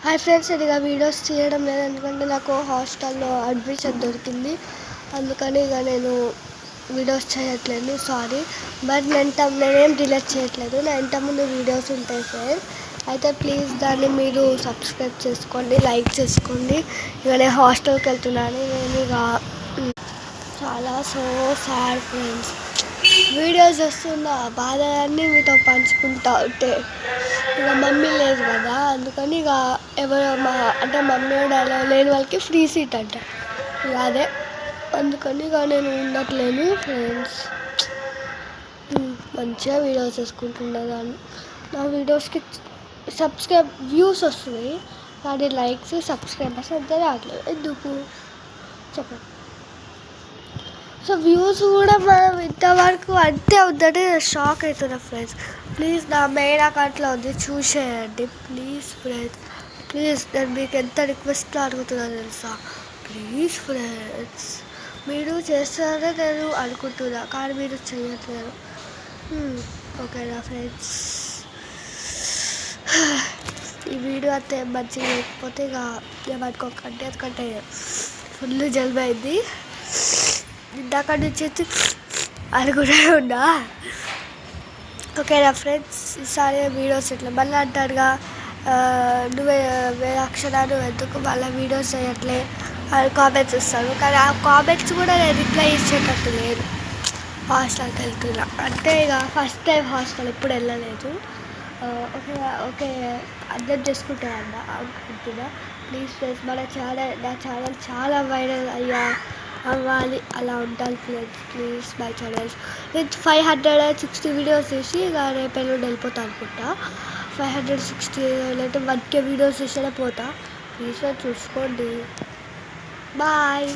Hi friends, ఇదిగా videos తీయడం లేదు ఎందుకంటే నాకు హాస్టల్లో అడ్మిషన్ దొరికింది. అందుకని ఇక నేను వీడియోస్ చేయట్లేదు, సారీ. బట్ నేనేం డిలీట్ చేయట్లేదు. నా ఇంతకుముందు వీడియోస్ ఉంటాయి ఫ్రెండ్స్. అయితే ప్లీజ్ దాన్ని మీరు సబ్స్క్రైబ్ చేసుకోండి, లైక్ చేసుకోండి. ఇక నేను హాస్టల్కి వెళ్తున్నాను. నేను ఇక చాలా సాడ్ ఫ్రెండ్స్. వీడియోస్ వస్తున్న బాధలన్నీ మీతో పంచుకుంటా ఉంటే ఇక మమ్మీ లేదు కదా, అందుకని ఇక ఎవరో అంటే మమ్మీ డాడీ లేని వాళ్ళకి ఫ్రీ సీట్ అంట. ఇక అదే అందుకని ఇక నేను ఉండట్లేను ఫ్రెండ్స్. మంచిగా వీడియోస్ వేసుకుంటున్నాను. నా వీడియోస్కి వ్యూస్ వస్తున్నాయి కానీ లైక్స్ సబ్స్క్రైబర్స్ అంతా రావట్లేదు. ఎందుకు చెప్పండి. సో వ్యూస్ కూడా మనం ఇంతవరకు అంతే ఉందంటే షాక్ అవుతున్నా ఫ్రెండ్స్. ప్లీజ్ నా మెయిన్ అకౌంట్లో ఉంది, చూసేయండి ప్లీజ్ ఫ్రెండ్స్. ప్లీజ్ నేను మీకు ఎంత రిక్వెస్ట్ అడుగుతున్నాను తెలుసా. ప్లీజ్ ఫ్రెండ్స్, మీరు చేస్తారని నేను అనుకుంటున్నా కానీ మీరు చేయట్లేదు. ఓకేనా ఫ్రెండ్స్, ఈ వీడియో అంతే మంచిగా లేకపోతే ఇక ఏమనుకోకండి, ఎందుకంటే ఫుల్ జలుబు అయింది. ఇందాక నుంచి అనుకుంటూ ఉన్నా. ఓకేనా ఫ్రెండ్స్, ఈసారి వీడియోస్ ఇట్లా మళ్ళీ అంటారుగా నువ్వే అక్షర నువ్వు ఎందుకు మళ్ళీ వీడియోస్ చేయట్లే అని కామెంట్స్ ఇస్తాను. కానీ ఆ కామెంట్స్ కూడా నేను రిప్లై ఇచ్చేటట్టు లేదు. హాస్టల్కి వెళ్తున్నా అంటే ఇక ఫస్ట్ టైం హాస్టల్ ఎప్పుడు వెళ్ళలేదు. ఓకే అర్థం చేసుకుంటాను అనుకుంటున్నా. ప్లీజ్ ఫ్రెండ్స్, నా ఛానల్ చాలా వైరల్ అవ్వాలి, అలా ఉండాలి ఫ్రెండ్స్. ప్లీజ్ మై ఛానల్ నేను 560 వీడియోస్ చేసి ఇక రేపు ఎల్లుండి వెళ్ళిపోతా అనుకుంటా. 560 లేదంటే 1K వీడియోస్ చేసేలా పోతా. ప్లీజ్ చూసుకోండి. బాయ్.